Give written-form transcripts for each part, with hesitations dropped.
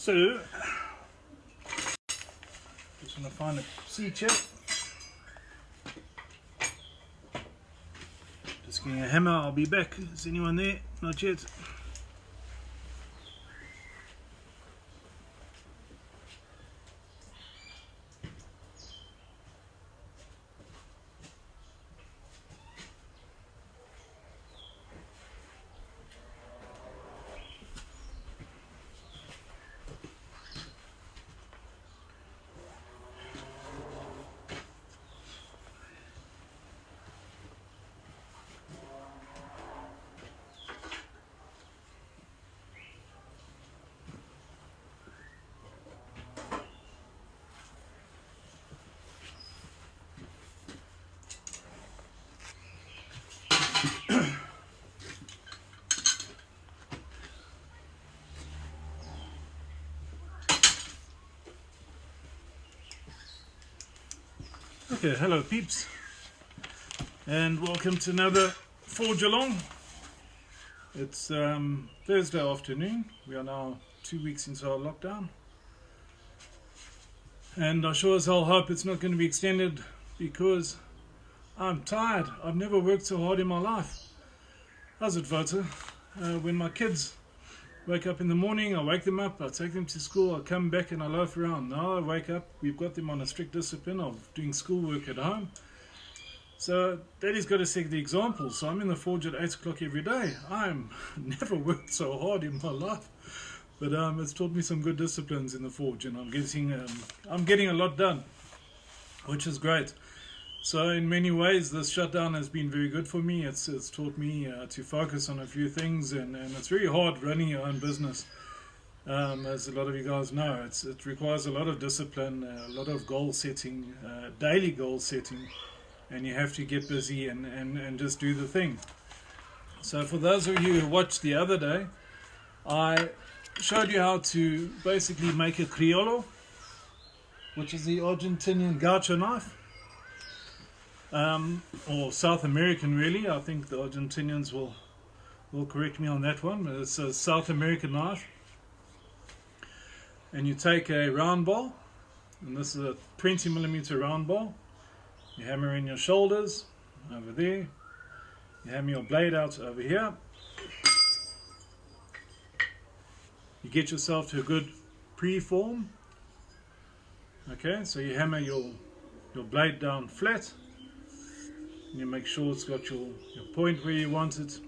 So, just want to find a seat here. Just getting a hammer, I'll be back. Is anyone there? Not yet. Okay, hello peeps, and welcome to another Forge Along. It's Thursday afternoon. We are now 2 weeks into our lockdown, and I sure as hell hope it's not going to be extended, because I'm tired. I've never worked so hard in my life. How's it, Vota? When my kids wake up in the morning, I wake them up, I take them to school, I come back and I loaf around. Now I wake up, we've got them on a strict discipline of doing schoolwork at home. So Daddy's got to set the example. So I'm in the forge at 8 o'clock every day. I'm never worked so hard in my life. But it's taught me some good disciplines in the forge, and I'm getting a lot done, which is great. So in many ways, this shutdown has been very good for me. It's taught me to focus on a few things, and it's very hard running your own business. As a lot of you guys know, it requires a lot of discipline, a lot of goal setting, daily goal setting, and you have to get busy and just do the thing. So for those of you who watched the other day, I showed you how to basically make a criollo, which is the Argentinian gaucho knife. Or South American, really. I think the Argentinians will correct me on that one, but it's a South American knife. And you take a round ball, and this is a 20mm round ball. You hammer in your shoulders over there. You hammer your blade out over here. You get yourself to a good pre-form. Okay, so you hammer your blade down flat. And you make sure it's got your point where you want it,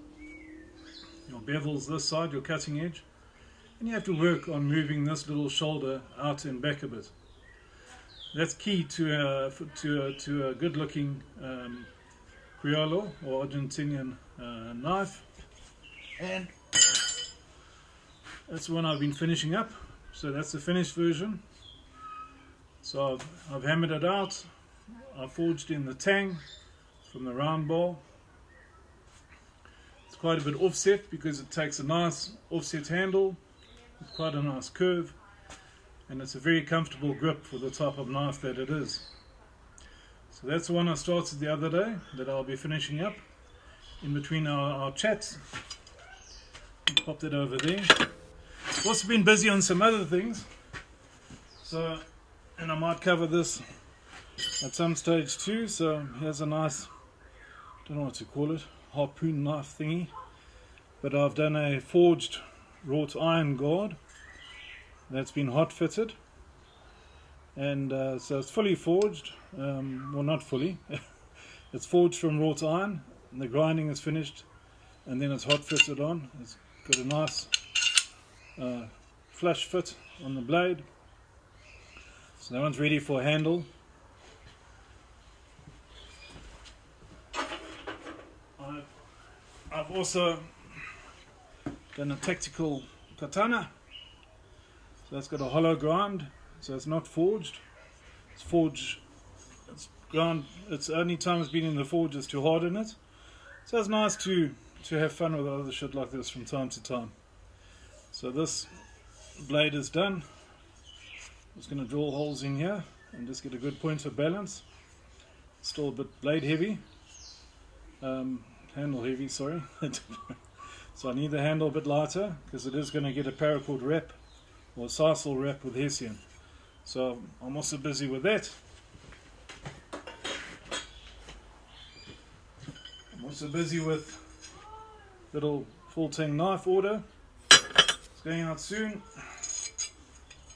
your bevels this side, your cutting edge, and you have to work on moving this little shoulder out and back a bit. That's key to a good looking criollo or Argentinian knife, and that's the one I've been finishing up. So that's the finished version. So I've hammered it out, I've forged in the tang from the round ball. It's quite a bit offset because it takes a nice offset handle with quite a nice curve, and it's a very comfortable grip for the type of knife that it is. So that's the one I started the other day that I'll be finishing up in between our chats. Pop that over there. I've also been busy on some other things, so, and I might cover this at some stage too. So here's a nice, don't know what to call it, harpoon knife thingy, but I've done a forged wrought iron guard that's been hot fitted, and so it's fully forged, well, not fully. It's forged from wrought iron, and the grinding is finished, and then it's hot fitted on. It's got a nice flush fit on the blade, so that one's ready for a handle. I've also done a tactical katana, so that's got a hollow grind, so it's not forged. It's forged, it's ground. It's only time it's been in the forge is to harden it. So it's nice to have fun with other shit like this from time to time. So this blade is done. I'm just going to drill holes in here and just get a good point of balance. Still a bit blade heavy. Handle heavy, sorry. So I need the handle a bit lighter because it is going to get a paracord wrap or sisal wrap with hessian. So I'm also busy with that. I'm also busy with little full tang knife order. It's going out soon.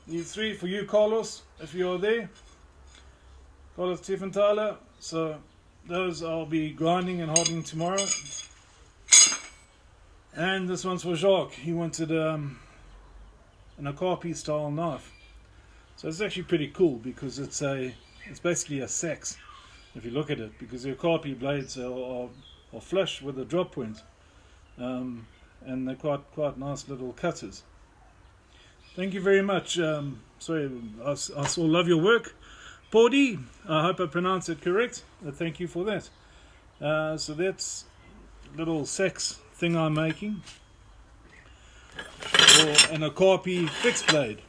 Need 3 for you, Carlos, if you are there. Carlos, Tiff and Tyler. So those I'll be grinding and hardening tomorrow. And this one's for Jacques. He wanted an okapi style knife. So it's actually pretty cool because it's basically a sax if you look at it, because the okapi blades are flush with a drop point, and they're quite nice little cutters. Thank you very much. Sorry, I still love your work, Pordy. I hope I pronounced it correct. Thank you for that. So that's little sax thing I'm making, or an okapi fixed blade.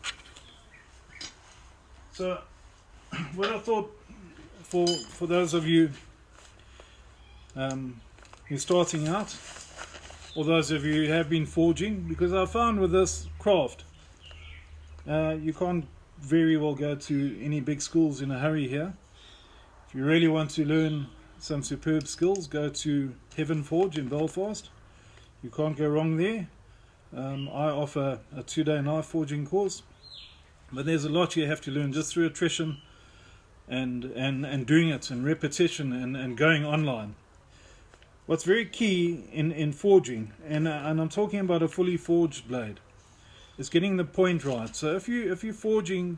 So what I thought for those of you who's starting out, or those of you who have been forging, because I found with this craft, you can't very well go to any big schools in a hurry here. If you really want to learn some superb skills, go to Heaven Forge in Belfast. You can't go wrong there. I offer a 2-day knife forging course, but there's a lot you have to learn just through attrition and doing it and repetition and going online. What's very key in forging, and I'm talking about a fully forged blade, is getting the point right. So if you're forging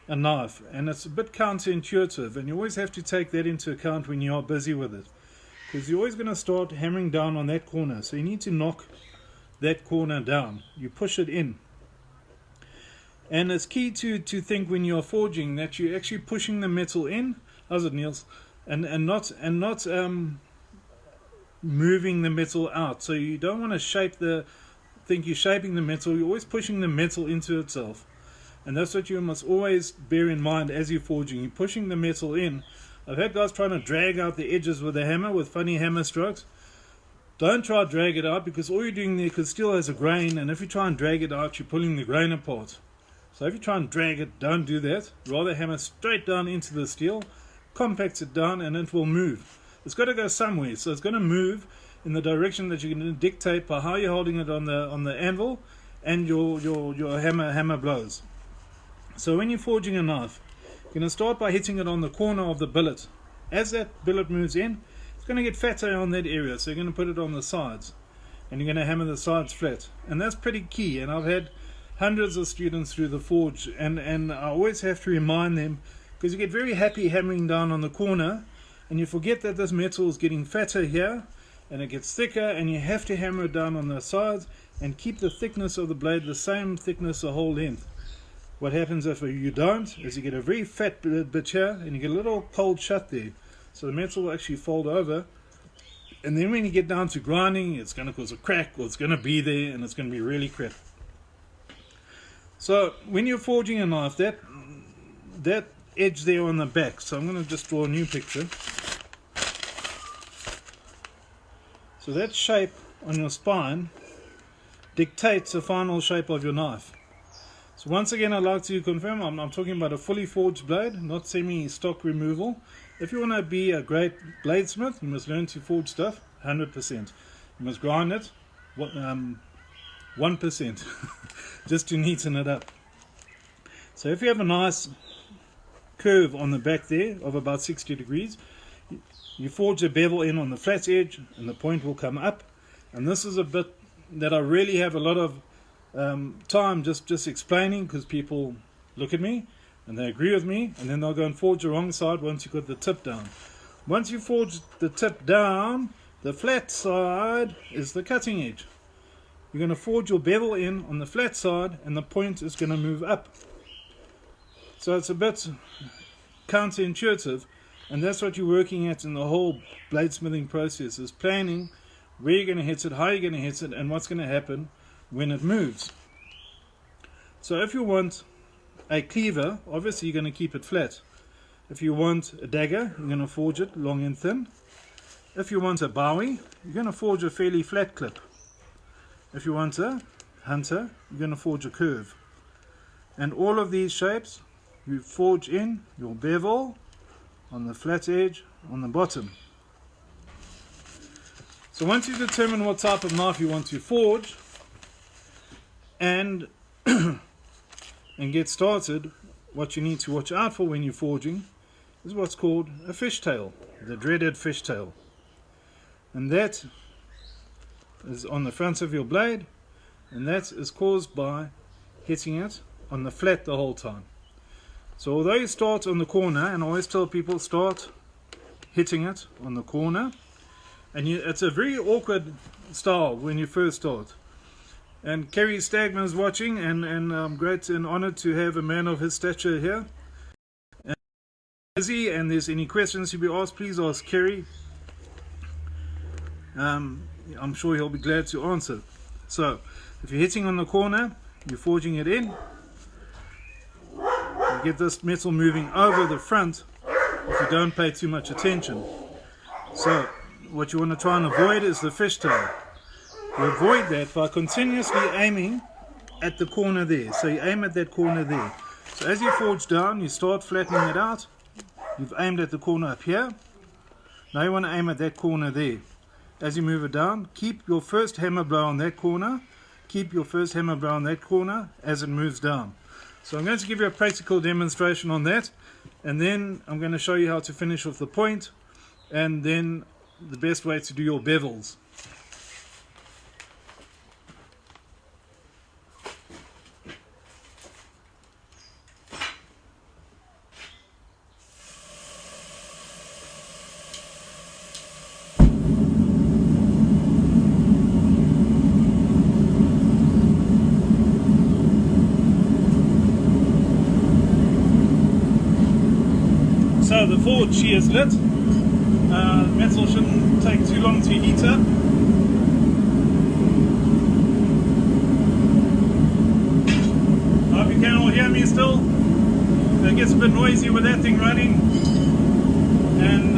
a knife and it's a bit counterintuitive, and you always have to take that into account when you are busy with it, because you're always going to start hammering down on that corner. So you need to knock that corner down. You push it in. And it's key to think when you're forging that you're actually pushing the metal in. How's it, Niels? And not moving the metal out. So you don't want to think you're shaping the metal. You're always pushing the metal into itself. And that's what you must always bear in mind as you're forging. You're pushing the metal in. I've had guys trying to drag out the edges with a hammer, with funny hammer strokes. Don't try to drag it out, because all you're doing there, because steel has a grain, and if you try and drag it out, you're pulling the grain apart. So if you try and drag it, don't do that. Rather hammer straight down into the steel, compacts it down, and it will move. It's got to go somewhere, so it's going to move in the direction that you're going to dictate by how you're holding it on the anvil and your hammer blows. So when you're forging a knife, you're going to start by hitting it on the corner of the billet. As that billet moves in, it's going to get fatter on that area, so you're going to put it on the sides, and you're going to hammer the sides flat. And that's pretty key, and I've had hundreds of students through the forge, and I always have to remind them, because you get very happy hammering down on the corner, and you forget that this metal is getting fatter here, and it gets thicker, and you have to hammer it down on the sides, and keep the thickness of the blade the same thickness the whole length. What happens if you don't, is you get a very fat bit here, and you get a little cold shut there. So the metal will actually fold over, and then when you get down to grinding, it's going to cause a crack, or it's going to be there, and it's going to be really crap. So when you're forging a knife, that edge there on the back, so I'm going to just draw a new picture. So that shape on your spine dictates the final shape of your knife. So once again, I'd like to confirm, I'm talking about a fully forged blade, not semi-stock removal. If you want to be a great bladesmith, you must learn to forge stuff 100%. You must grind it 1%, just to neaten it up. So if you have a nice curve on the back there of about 60 degrees, you forge a bevel in on the flat edge, and the point will come up. And this is a bit that I really have a lot of time just explaining, because people look at me and they agree with me, and then they'll go and forge the wrong side once you've got the tip down. Once you forge the tip down, the flat side is the cutting edge. You're going to forge your bevel in on the flat side, and the point is going to move up. So it's a bit counterintuitive, and that's what you're working at in the whole bladesmithing process, is planning where you're going to hit it, how you're going to hit it, and what's going to happen when it moves. So if you want a cleaver, obviously you're going to keep it flat. If you want a dagger, you're going to forge it long and thin. If you want a bowie, you're going to forge a fairly flat clip. If you want a hunter, you're going to forge a curve. And all of these shapes you forge in your bevel on the flat edge on the bottom. So once you determine what type of knife you want to forge and get started, what you need to watch out for when you're forging is what's called a fishtail, the dreaded fishtail. And that is on the front of your blade, and that is caused by hitting it on the flat the whole time. So although you start on the corner, and I always tell people start hitting it on the corner, and it's a very awkward style when you first start. And Kerry Stagman is watching, and I'm great and honoured to have a man of his stature here. And there's any questions to be asked, please ask Kerry. I'm sure he'll be glad to answer. So if you're hitting on the corner, you're forging it in. You get this metal moving over the front if you don't pay too much attention. So what you want to try and avoid is the fishtail. You avoid that by continuously aiming at the corner there. So you aim at that corner there. So as you forge down, you start flattening it out. You've aimed at the corner up here. Now you want to aim at that corner there. As you move it down, keep your first hammer blow on that corner. Keep your first hammer blow on that corner as it moves down. So I'm going to give you a practical demonstration on that, and then I'm going to show you how to finish off the point, and then the best way to do your bevels. So the forge she is lit. Metal shouldn't take too long to heat up. I hope you can all hear me still. It gets a bit noisy with that thing running, and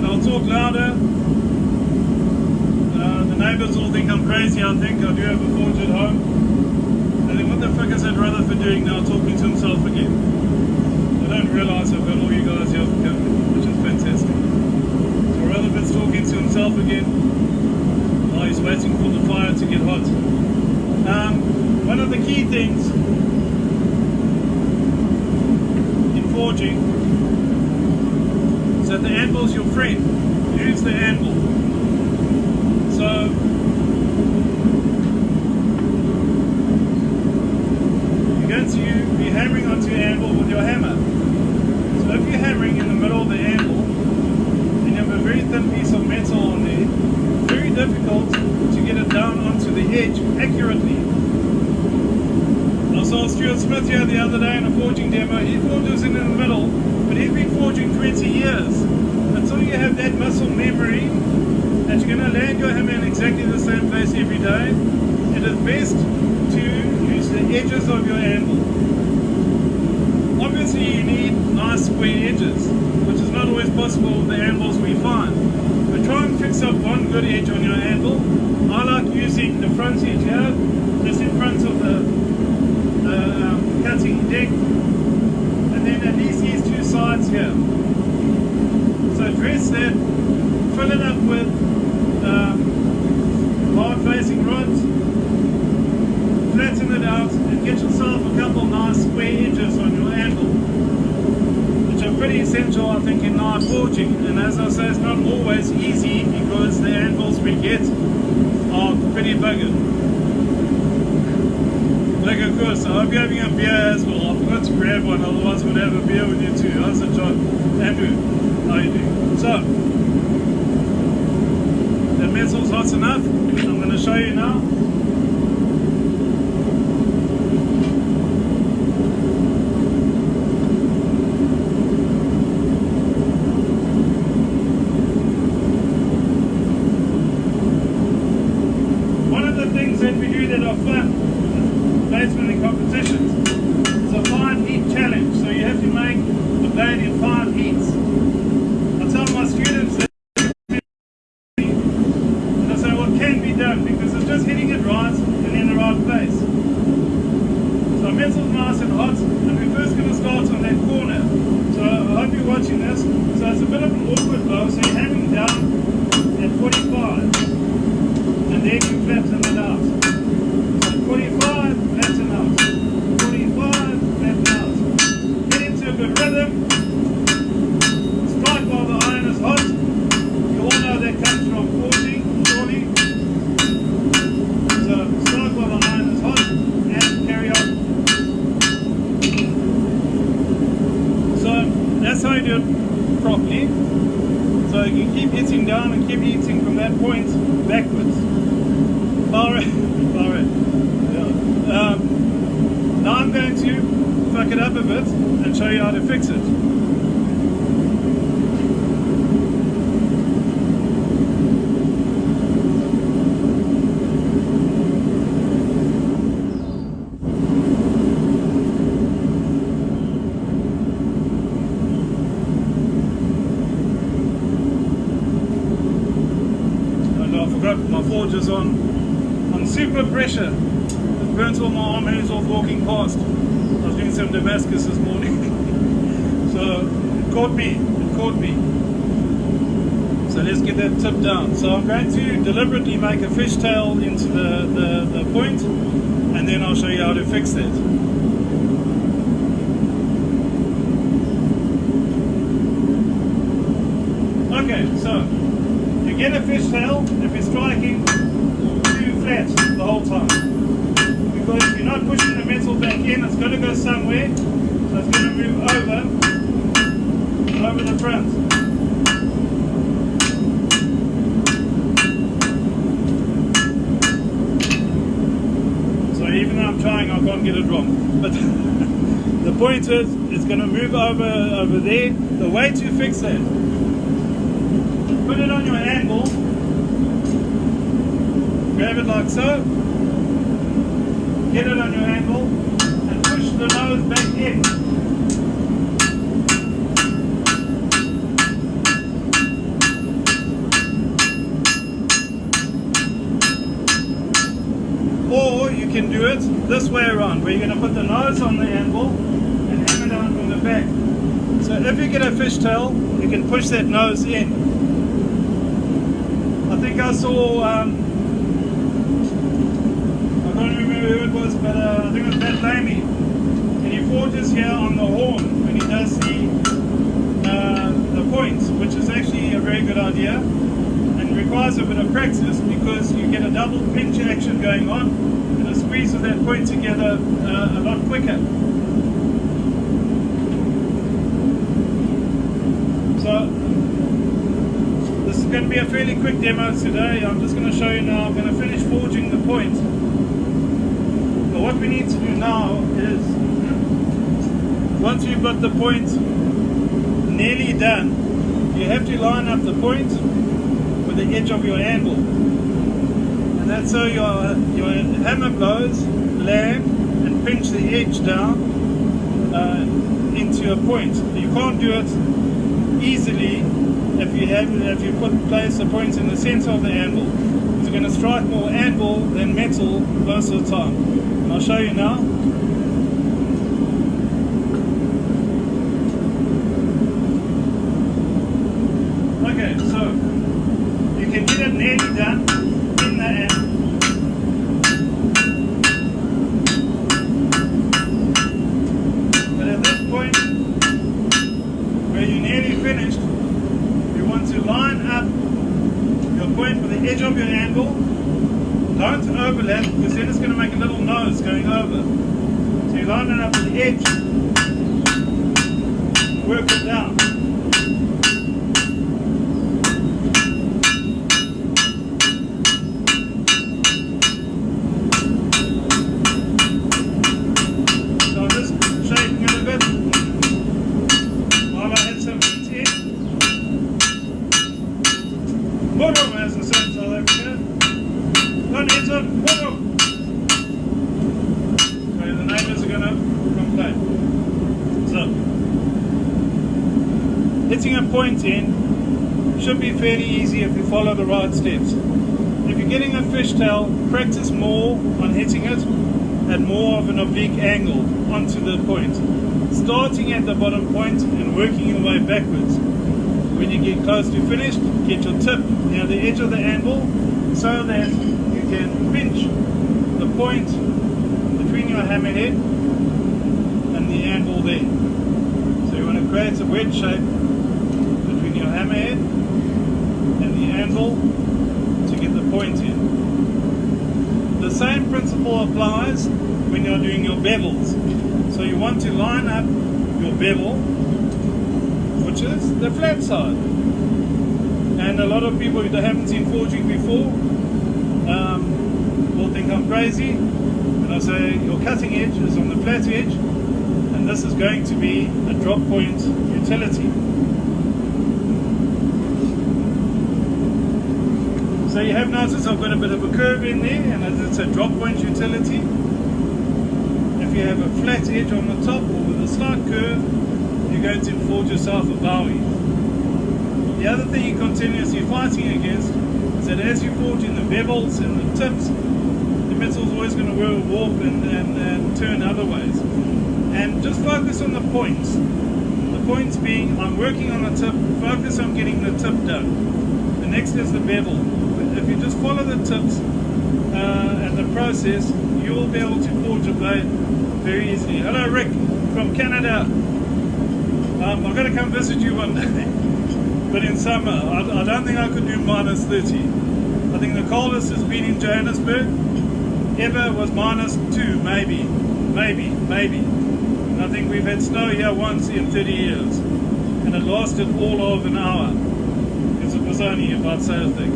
but I'll talk louder. The neighbours all think I'm crazy. I think I do have a forge at home. I think, what the fuck is that Rutherford doing now, talking to himself again? I don't realise I've got all you guys here for company, which is fantastic. So Rutherford's talking to himself again while he's waiting for the fire to get hot. One of the key things in forging is that the anvil's your friend. Use the anvil. So you're going to be hammering onto your anvil with your hammer. So if you're hammering in the middle of the anvil and you have a very thin piece of metal on there, it's very difficult to get it down onto the edge accurately. I saw Stuart Smith here the other day in a forging demo. He forges in the middle, but he's been forging 20 years. Until you have that muscle memory that you're going to land your hammer in exactly the same place every day, it is best to use the edges of your anvil. Obviously you need nice square edges, which is not always possible with the anvils we find. But try and fix up one good edge on your anvil. I like using the front edge here, just in front of the cutting deck, and then at least these two sides here. So dress that, fill it up with hard facing rods, flatten it out, and get yourself a couple nice square edges on your anvil, which are pretty essential, I think, in knife forging. And as I say, it's not always easy because the anvils we get are pretty buggered. Like, of course, I hope you're having a beer as well. I forgot to grab one, otherwise I would have a beer with you too. How's it, John? Andrew, how are you doing? So, the metal's hot enough. I'm going to show you now. One of the things that we do that are fun, placement in competitions, is a 5 heat challenge. So you have to make the blade in 5 heats. I tell my students that, and I say what can be done, because it's just hitting it right and in the right place. So So metal's nice and hot, and we're first going to start on that corner. So I hope you're watching this. So it's a bit of an awkward blow, so you're hammering down at 45, and then you flatten it out. So 45, flatten out. 45, flatten out. Get into a good rhythm. Strike while the iron is hot. You all know that comes from 40, surely. So strike while the iron is hot and carry on. So that's how you do it properly. So you keep hitting down and keep hitting from that point backwards. Alright. Yeah. Now I'm going to fuck it up a bit and show you how to fix it. My forge is on super pressure. It burnt all my arm hairs off walking past. I was doing some Damascus this morning. So it caught me. So let's get that tip down. So I'm going to deliberately make a fishtail into the point, and then I'll show you how to fix that. Okay, so you get a fishtail if you're striking too flat the whole time. Because if you're not pushing the metal back in, it's going to go somewhere, so it's going to move over the front. So even though I'm trying, I can't get it wrong. But the point is, it's going to move over there. The way to fix that: put it on your anvil, grab it like so, get it on your anvil, and push the nose back in. Or you can do it this way around, where you're going to put the nose on the anvil and hammer down from the back. So if you get a fishtail, you can push that nose in. I think I saw, I can't remember who it was, but I think it was Matt Lamy. And he forges here on the horn when he does the points, which is actually a very good idea and requires a bit of practice, because you get a double pinch action going on and it squeezes that point together a lot quicker. So this is going to be a fairly quick demo today. I'm just going to show you now. I'm going to finish forging the point. But what we need to do now is, once you've got the point nearly done, you have to line up the point with the edge of your anvil. And that's so your hammer blows land and pinch the edge down into a point. You can't do it easily if you place the points in the center of the anvil, because you're going to strike more anvil than metal most of the time. And I'll show you now. Okay, so you can get it nearly done in the anvil. But at this point, where you're nearly finished, to line up your point with the edge of your anvil. Don't overlap, because then it's going to make a little nose going over. So you line it up with the edge, work it down. So I'm just shaping it a bit while I add some heat in. Boom, as I said in South Africa. Don't hit it, boom. Okay, the neighbours are going to complain. So, hitting a point in should be fairly easy if you follow the right steps. If you're getting a fishtail, practice more on hitting it at more of an oblique angle onto the point, starting at the bottom point and working your way backwards. When you get close to finished, get your tip near the edge of the anvil so that you can pinch the point between your hammerhead and the anvil there. So you want to create a wedge shape between your hammerhead and the anvil to get the point in. The same principle applies when you're doing your bevels. So you want to line up your bevel, which is the flat side. And a lot of people who haven't seen forging before will think I'm crazy when I say your cutting edge is on the flat edge, and this is going to be a drop point utility. So you have noticed I've got a bit of a curve in there, and it's a drop point utility. If you have a flat edge on the top or with a slight curve, you're going to forge yourself a bowie. The other thing you're continuously fighting against is that as you forge in the bevels and the tips, the metal's always going to warp and turn other ways. And just focus on the points. The points being, I'm working on the tip, focus on getting the tip done. The next is the bevel. If you just follow the tips and the process, you will be able to forge a blade very easily. Hello Rick from Canada. I'm going to come visit you one day. But in summer, I don't think I could do minus 30. I think the coldest has been in Johannesburg ever was -2, maybe. And I think we've had snow here once in 30 years. And it lasted all of an hour. Because it was only about so thick.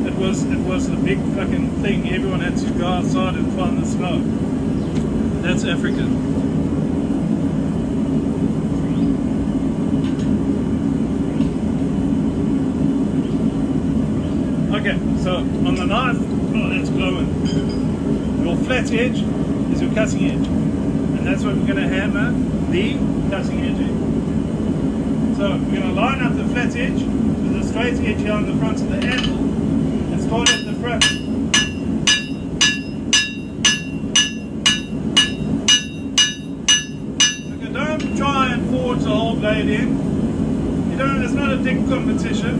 It was the big fucking thing. Everyone had to go outside and find the snow. That's Africa. Okay, so on the knife, oh that's glowing. Your flat edge is your cutting edge. And that's what we're going to hammer the cutting edge in. So we're going to line up the flat edge with a straight edge here on the front of the anvil and start at the front. Okay, don't try and forge the whole blade in. It's not a dick competition.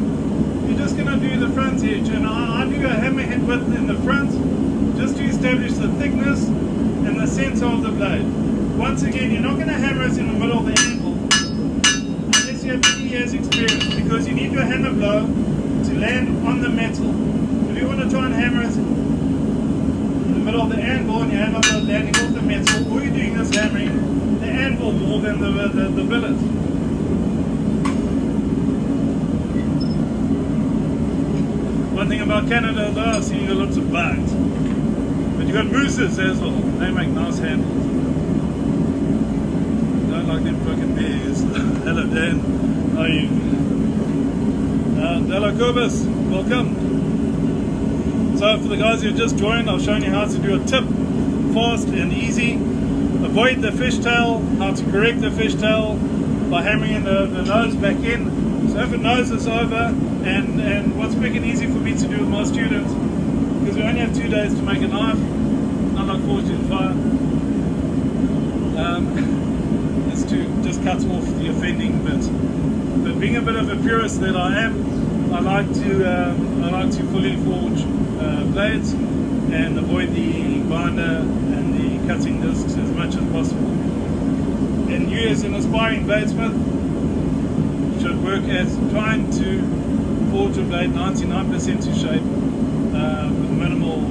You're just going to do the front edge, and I do a hammerhead width in the front just to establish the thickness and the center of the blade. Once again, you're not going to hammer it in the middle of the anvil unless you have 50 years experience, because you need your hammer blow to land on the metal. If you want to try and hammer it in the middle of the anvil and your hammer blow landing off the metal, all you're doing is hammering the anvil more than the billet. One thing about Canada though, I've seen you got lots of bugs. But you got mooses as well. They make nice handles. Don't like them fucking bears. Hello Dan, how are you? Hello Kobus, welcome. So for the guys who just joined, I've shown you how to do a tip, fast and easy. Avoid the fishtail, how to correct the fishtail by hammering the nose back in. So if the nose is over, and what's quick and easy for me to do with my students, because we only have 2 days to make a knife, not like forging fire, is to just cut off the offending bit. But being a bit of a purist that I am, I like to fully forge blades and avoid the binder and the cutting discs as much as possible. And you as an aspiring bladesmith should work at trying to forge a blade 99% to shape with minimal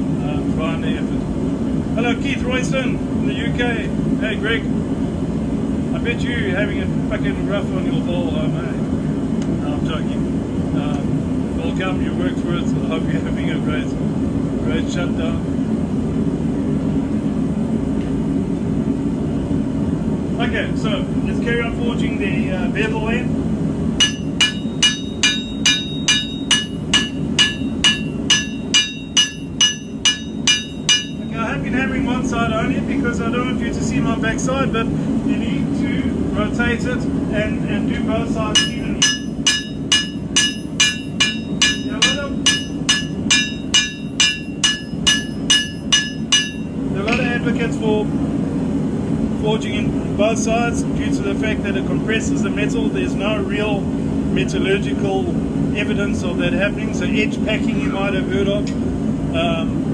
binder effort. Hello Keith Royston in the UK. Hey Greg. I bet you're having a fucking rough on your ball home, eh? No, I'm joking. Welcome, you worked for it. I hope you're having a great shutdown. Okay, so let's carry on forging the bevel end. Okay, I have been hammering one side only because I don't want you to see my backside, but you need to rotate it and do both sides evenly. advocates for forging in both sides due to the fact that it compresses the metal. There's no real metallurgical evidence of that happening. So edge packing you might have heard of.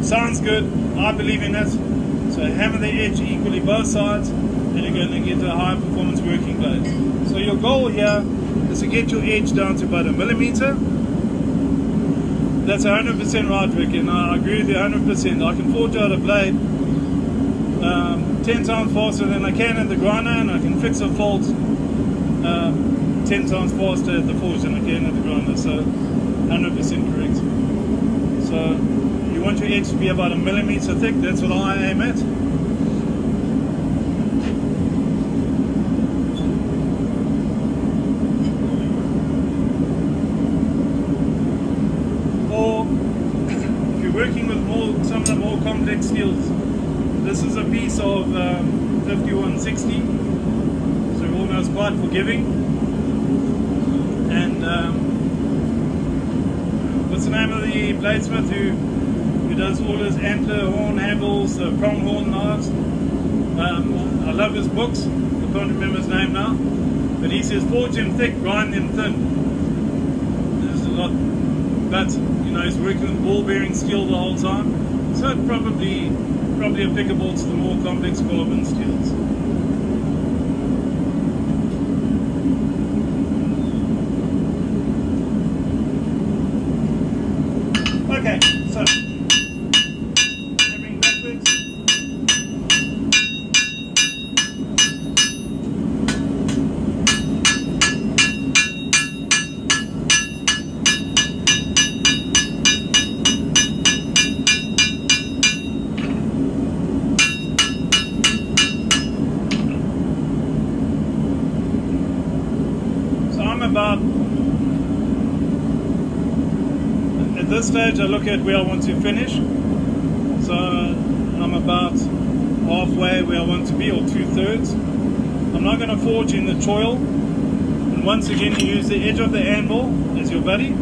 Sounds good. I believe in it. So hammer the edge equally both sides and you're going to get a high performance working blade. So your goal here is to get your edge down to about 1 millimeter. That's 100% right, Rick, and I agree with you 100%. I can forge out a blade 10 times faster than I can at the grinder, and I can fix a fault 10 times faster at the forge than I can at the grinder. So 100% correct. So you want your edge to be about 1 millimeter thick. That's what I aim at. Or if you're working with some of the more complex steels, this is a piece of 5160, so almost quite forgiving. And what's the name of the bladesmith who does all his antler, horn handles, pronghorn knives? I love his books. I can't remember his name now, but he says forge them thick, grind them thin. There's a lot, but you know, he's working with ball bearing steel the whole time, so it probably applicable to the more complex carbon steels. Okay, so hammering backwards. About at this stage I look at where I want to finish, so I'm about halfway where I want to be, or 2/3. I'm not going to forge in the choil, and once again you use the edge of the anvil as your buddy.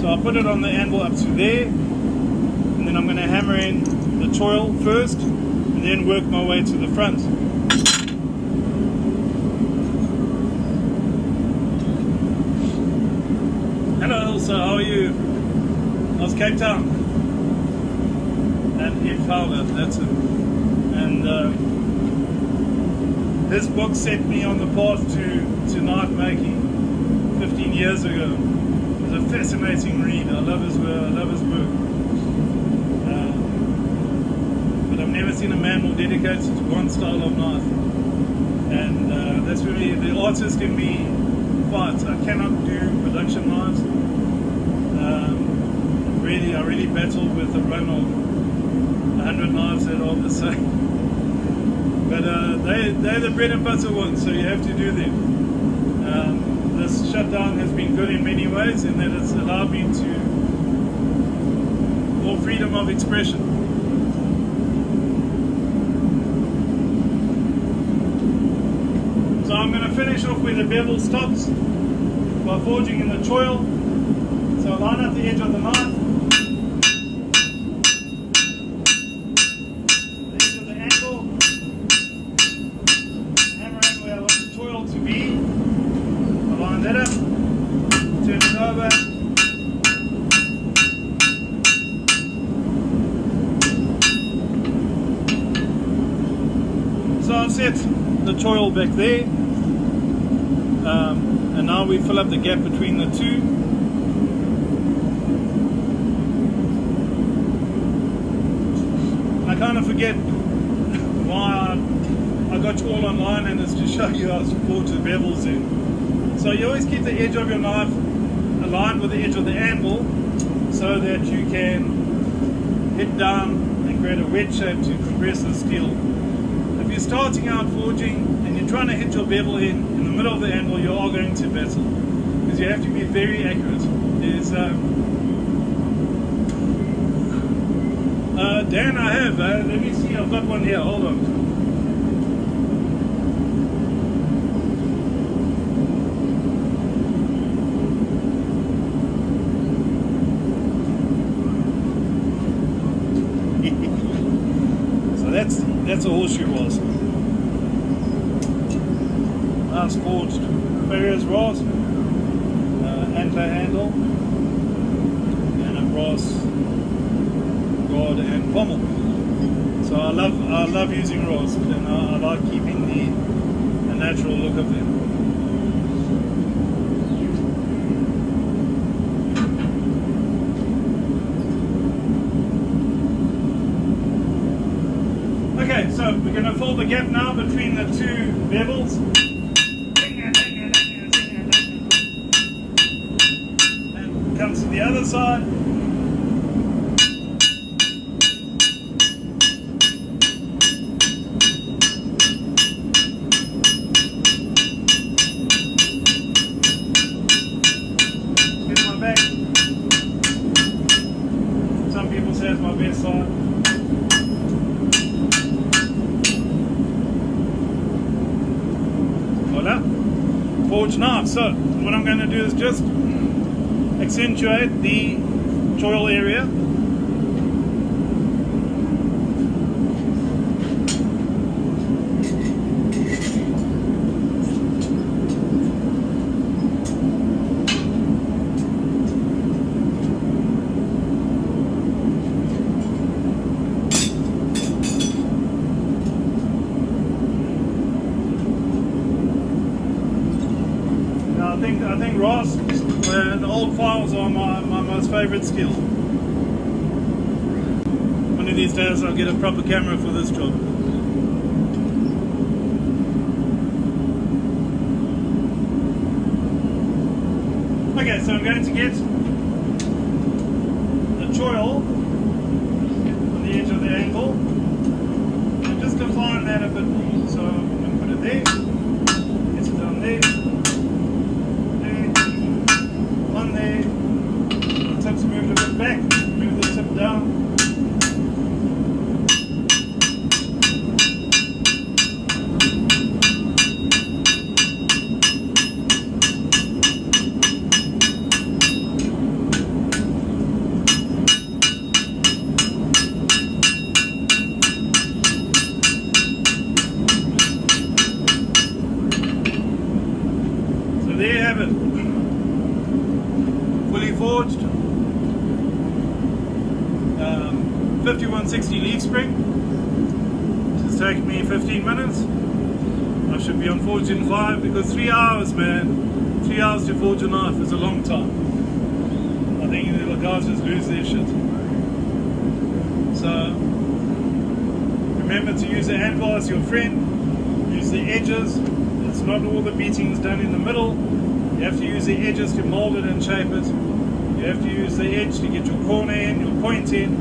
So I'll put it on the anvil up to there, and then I'm going to hammer in the choil first and then work my way to the front. Hello, so how are you? How's Cape Town? And in Fowler, that's it. And this book set me on the path to knife making 15 years ago. It was a fascinating read. I love his work. But I've never seen a man more dedicated to one style of knife. And that's really the artist in me fights. I cannot do production knives. I really battle with a run of 100 knives that are the same. But they're the bread and butter ones, so you have to do them. This shutdown has been good in many ways, in that it's allowed me to more freedom of expression. So I'm going to finish off where the bevel stops by forging in the choil. So line up the edge of the knife, the edge of the angle, hammer in where I want the choil to be. I line that up, turn it over. So I've set the choil back there, and now we fill up the gap between the two. I kind of forget why I got you all online, and it's to show you how to forge the bevels in. So you always keep the edge of your knife aligned with the edge of the anvil so that you can hit down and create a wedge shape to compress the steel. If you're starting out forging and you're trying to hit your bevel in the middle of the anvil, you are going to battle, because you have to be very accurate. There's Dan, I have. Let me see. I've got one here. Hold on. So That's a horseshoe ROS. Nice forged Ferrier's ROS, antler handle, and a brass rod and pommel. So I love using ROS, and I like keeping the natural look of them. Okay, so we're going to fill the gap now between the two bevels. And come to the other side. Here's my back. Some people say it's my best side. Forged knife. So what I'm going to do is just accentuate the choil area. I think ROS and old files are my most favourite skill. One of these days I'll get a proper camera for this job. Okay, so I'm going to get the choil on the edge of the angle and just define that a bit more. So I'm going to put it there, get it down there. There, the tip's moved a bit back, move the tip down. So there you have it. Fully forged, 5160 leaf spring. It's taken me 15 minutes. I should be on forged in 5 because 3 hours, man. 3 hours to forge a knife is a long time. I think the guys just lose their shit. So remember to use the anvil as your friend. Use the edges. It's not all the beatings done in the middle. You have to use the edges to mold it and shape it. You have to use the edge to get your corner in, your point in,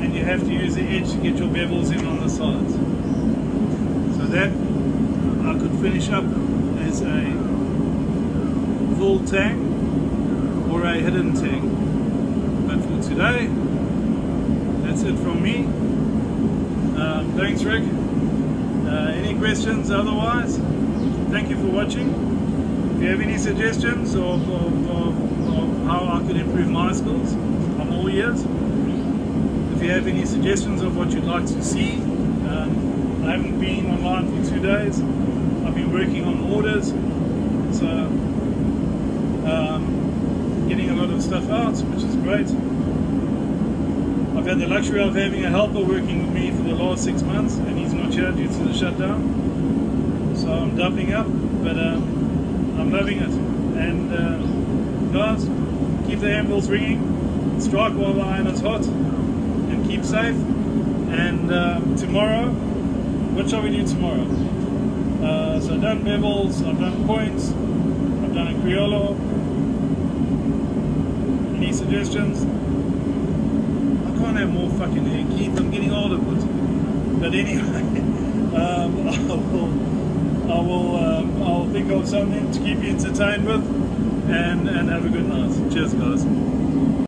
and you have to use the edge to get your bevels in on the sides. So that I could finish up as a full tang or a hidden tang. But for today, that's it from me. Thanks, Rick. Any questions otherwise? Thank you for watching. If you have any suggestions of how I could improve my skills, I'm all ears. If you have any suggestions of what you'd like to see, I haven't been online for 2 days. I've been working on orders, so getting a lot of stuff out, which is great. I've had the luxury of having a helper working with me for the last 6 months, and he's not here due to the shutdown. So I'm doubling up, but I'm loving it. And guys, keep the anvils ringing, strike while the iron is hot, and keep safe. And tomorrow, what shall we do tomorrow? So I've done bevels, I've done points, I've done a Criollo. Any suggestions? I can't have more fucking hair, Keith. I'm getting older, but anyway, I'll think of something to keep you entertained with, and have a good night. Cheers, guys.